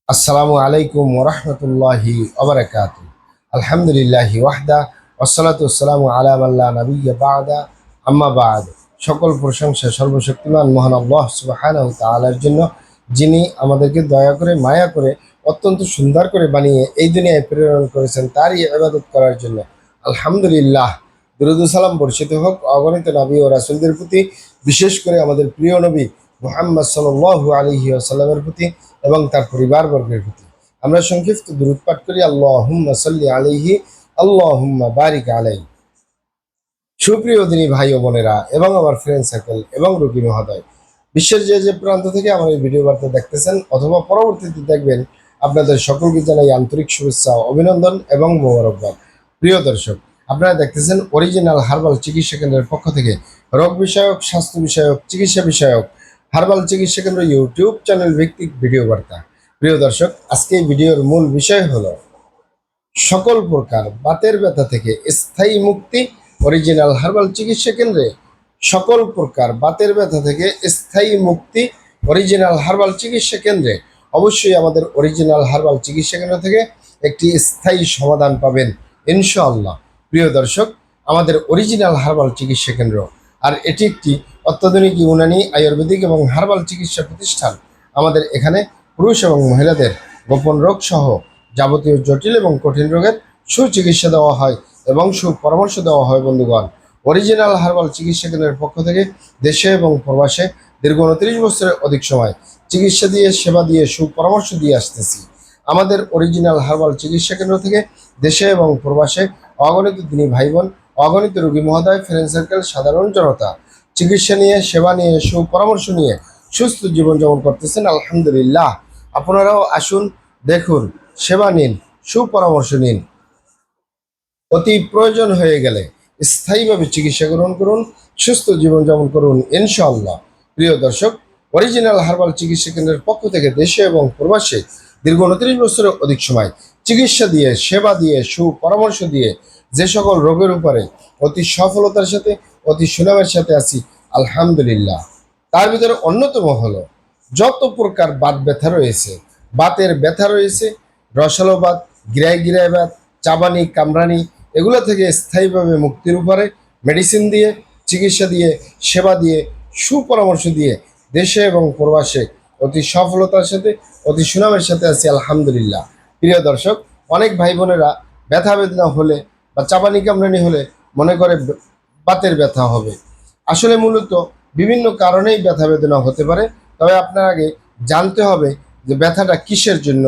আসসালামু আলাইকুম ওরহমতুল্লাহি ওবারাকাতু। আলহামদুলিল্লাহি ওয়াহদা ওয়াসসালাতু ওয়াসসালামু আলা মাল্লা নাবিয়্যা বা'দা আম্মা বা'দ। সকল প্রশংসা সর্বশক্তিমান মহান আল্লাহ সুবহানাহু ওয়া তাআলার জন্য, যিনি আমাদেরকে দয়া করে মায়া করে অত্যন্ত সুন্দর করে বানিয়ে এই দুনিয়ায় প্রেরণ করেছেন তারই ইবাদত করার জন্য। আলহামদুলিল্লাহ। দুরূদ ও সালাম বর্ষিত হোক অগণিত নবী ও রাসূলদের প্রতি, বিশেষ করে আমাদের প্রিয় নবী মুহাম্মদ সাল্লাল্লাহু আলাইহি ওয়াসাল্লামের প্রতি এবং তার পরিবারবর্গের প্রতি। আমরা সংক্ষিপ্ত দুরূদ পাঠ করি। আল্লাহুম্মা সাল্লি আলাইহি, আল্লাহুম্মা বারিক আলাইহি। সুপ্রিয় দিনী ভাই ও বোনেরা এবং আমার ফ্রেন্ড সার্কেল এবং রোগী মহোদয়, বিশ্বের যে যে প্রান্ত থেকে আমার এই ভিডিও বার্তা দেখতেছেন অথবা পরবর্তীতে দেখবেন, আপনাদের সকলকে জানাই আন্তরিক শুভেচ্ছা, অভিনন্দন এবং মোবারকবাদ। প্রিয় দর্শক, আপনারা দেখতেছেন অরিজিনাল হার্বাল চিকিৎসা কেন্দ্রের পক্ষ থেকে রোগ বিষয়ক, স্বাস্থ্য বিষয়ক, চিকিৎসা বিষয়ক হার্বাল চিকিৎসা কেন্দ্র ইউটিউব চ্যানেল ভিত্তিক ভিডিও বার্তা। প্রিয় দর্শক, আজকে এই ভিডিওর মূল বিষয় হলো সকল প্রকার বাতের ব্যথা থেকে স্থায়ী মুক্তি অরিজিনাল হার্বাল চিকিৎসা কেন্দ্রে। সকল প্রকার বাতের ব্যথা থেকে স্থায়ী মুক্তি অরিজিনাল হার্বাল চিকিৎসা কেন্দ্রে। অবশ্যই আমাদের অরিজিনাল হার্বাল চিকিৎসা কেন্দ্র থেকে একটি স্থায়ী সমাধান পাবেন ইনশাআল্লাহ। প্রিয় দর্শক, আমাদের অরিজিনাল হার্বাল চিকিৎসা কেন্দ্র, আর এটি একটি অত্যাধুনিক ইউনানি, আয়ুর্বেদিক এবং হার্বাল চিকিৎসা প্রতিষ্ঠান। আমাদের এখানে পুরুষ এবং মহিলাদের গোপন রোগ সহ যাবতীয় জটিল এবং কঠিন রোগের সুচিকিৎসা দেওয়া হয় এবং সুপরামর্শ দেওয়া হয়। বন্ধুগণ, অরিজিনাল হার্বাল চিকিৎসা কেন্দ্রের পক্ষ থেকে দেশে এবং প্রবাসে দীর্ঘ 29 বছরের অধিক সময় চিকিৎসা দিয়ে, সেবা দিয়ে, সুপরামর্শ দিয়ে আসতেছি। আমাদের অরিজিনাল হার্বাল চিকিৎসা কেন্দ্র থেকে দেশে এবং প্রবাসে অগণিত দিনী ভাই বোন, অগণিত রোগী মহোদয়, ফ্রেন্ড সার্কেল, সাধারণ জনতা চিকিৎসা নিয়ে, সেবা নিয়ে, সুপরামর্শ নিয়ে সুস্থ জীবনযাপন করতেছেন আলহামদুলিল্লাহ। আপনারাও আসুন, দেখুন, সেবা নিন, সুপরামর্শ নিন। অতি প্রয়োজন হয়ে গেলে স্থায়ীভাবে চিকিৎসা গ্রহণ করুন, সুস্থ জীবনযাপন করুন ইনশাআল্লাহ। প্রিয় দর্শক, অরিজিনাল হার্বাল চিকিৎসা কেন্দ্রের পক্ষ থেকে দেশে এবং প্রবাসে দীর্ঘ 29 বছরের অধিক সময় চিকিৎসা দিয়ে, সেবা দিয়ে, সুপরামর্শ দিয়ে যে সকল রোগের উপরে অতি সফলতার সাথে, অতি সুনামের সাথে আছি আলহামদুলিল্লাহ। তার ভিতরে অন্যতম হলো যত প্রকার বাত ব্যথা রয়েছে, বাতের ব্যথা রয়েছে, রসালো বাত, গিরায় গিরায় বাত, চাবানি, কামরানি, এগুলো থেকে স্থায়ীভাবে মুক্তির উপরে মেডিসিন দিয়ে, চিকিৎসা দিয়ে, সেবা দিয়ে, সুপরামর্শ দিয়ে দেশে এবং প্রবাসে অতি সফলতার সাথে, অতি সুনামের সাথে আছি আলহামদুলিল্লাহ। প্রিয় দর্শক, অনেক ভাই বোনেরা ব্যথা বেদনা হলে বা চাবানি কামরানি হলে মনে করে বাতের ব্যথা হবে। আসলে মূলত বিভিন্ন কারণেই ব্যথা বেদনা হতে পারে। তবে আপনার আগে জানতে হবে যে ব্যথাটা কিসের জন্য।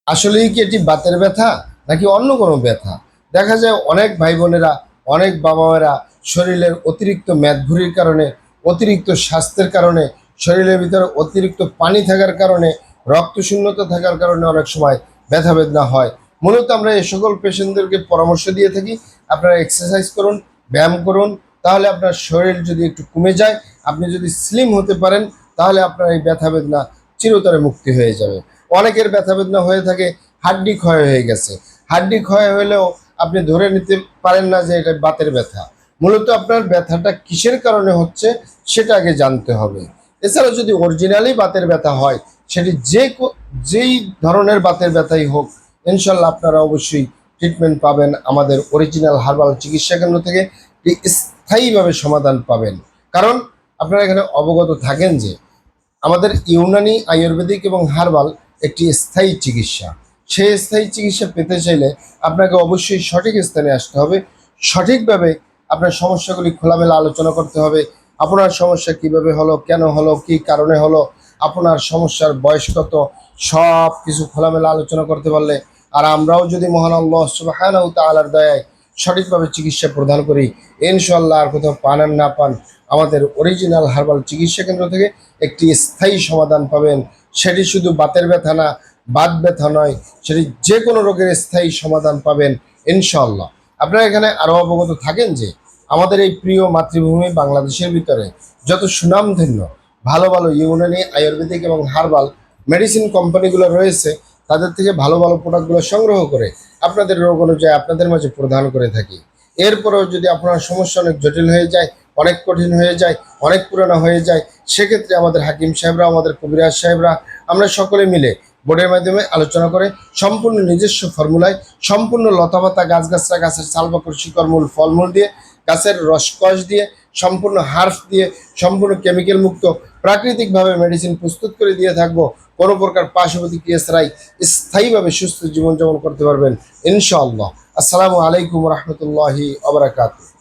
আসলেই কি এটি বাতের ব্যথা নাকি অন্য কোনো ব্যথা? দেখা যায় অনেক ভাই বোনেরা, অনেক বাবা মায়েরা শরীরের অতিরিক্ত মেদভুরির কারণে, অতিরিক্ত স্বাস্থ্যের কারণে, শরীরের ভিতরে অতিরিক্ত পানি থাকার কারণে, রক্ত শূন্যতা থাকার কারণে অনেক সময় ব্যথা বেদনা হয়। মূলত আমরা এই সকল পেশেন্টদেরকে পরামর্শ দিয়ে থাকি, আপনারা এক্সারসাইজ করুন, ব্যায়াম করুন, তাহলে আপনার শরীর যদি একটু কমে যায়, আপনি যদি স্লিম হতে পারেন, তাহলে আপনার এই ব্যথা বেদনা চিরতরে মুক্তি হয়ে যাবে। অনেকের ব্যথা বেদনা হয়ে থাকে হাড্ডি ক্ষয় হয়ে গেছে। হাড্ডি ক্ষয় হলেও আপনি ধরে নিতে পারেন না যে এটা বাতের ব্যথা। মূলত আপনার ব্যথাটা কিসের কারণে হচ্ছে সেটা আগে জানতে হবে। এছাড়া যদি অরিজিনালি বাতের ব্যথা হয়, সেটি যেই ধরনের বাতের ব্যথাই হোক, ইনশাল্লাহ আপনারা অবশ্যই ট্রিটমেন্ট পাবেন আমাদের অরিজিনাল হার্বাল চিকিৎসা কেন্দ্র থেকে, স্থায়ীভাবে সমাধান পাবেন। কারণ আপনারা এখানে অবগত থাকেন যে আমাদের ইউনানি, আয়ুর্বেদিক এবং হার্বাল একটি স্থায়ী চিকিৎসা। সেই স্থায়ী চিকিৎসা পেতে চাইলে আপনাকে অবশ্যই সঠিক স্থানে আসতে হবে। সঠিকভাবে আপনার সমস্যাগুলি খোলামেলা আলোচনা করতে হবে। আপনার সমস্যা কিভাবে হলো, কেন হলো, কি কারণে হলো, আপনার সমস্যার বয়স কত, সব কিছু খোলামেলা আলোচনা করতে পারলে, আর আমরাও যদি মহান আল্লাহ সুবহানাহু ওয়া তাআলার দয়ায় সঠিকভাবে চিকিৎসা প্রদান করি, ইনশাআল্লাহ আর কোথাও পান আর না পান, আমাদের অরিজিনাল হার্বাল চিকিৎসা কেন্দ্র থেকে একটি স্থায়ী সমাধান পাবেন। সেটি শুধু বাতের ব্যথা না, বাত ব্যথা নয়, সেটি যে কোনো রোগের স্থায়ী সমাধান পাবেন ইনশাআল্লাহ। আপনারা এখানে আরও অবগত থাকেন যে আমাদের এই প্রিয় মাতৃভূমি বাংলাদেশের ভিতরে যত সুনামধন্য ভালো ভালো ইউনানি, আয়ুর্বেদিক এবং হার্বাল মেডিসিন কোম্পানিগুলো রয়েছে, তাদের থেকে ভালো ভালো প্রোডাক্টগুলো সংগ্রহ করে আপনাদের রোগ অনুযায়ী আপনাদের মাঝে প্রদান করে থাকি। এরপরেও যদি আপনার সমস্যা অনেক জটিল হয়ে যায়, অনেক কঠিন হয়ে যায়, অনেক পুরানো হয়ে যায়, সেক্ষেত্রে আমাদের হাকিম সাহেবরা, আমাদের কবিরাজ সাহেবরা, আমরা সকলে মিলে বোর্ডের মাধ্যমে আলোচনা করে সম্পূর্ণ নিজস্ব ফর্মুলায় সম্পূর্ণ লতাপাতা গাছগাছরা গাছের ছালবাকড় শিকড় মূল ফলমূল দিয়ে গাছের রসকস দিয়ে সম্পূর্ণ হার্ফ দিয়ে সম্পূর্ণ কেমিক্যাল মুক্ত প্রাকৃতিকভাবে মেডিসিন প্রস্তুত করে দিয়ে থাকবো। কোনো প্রকার পার্শ্ব প্রতিক্রিয়া ছাড়াই স্থায়ীভাবে সুস্থ জীবনযাপন করতে পারবেন ইনশাআল্লাহ। আসসালামু আলাইকুম রহমতুল্লাহি আবরাকাতুহু।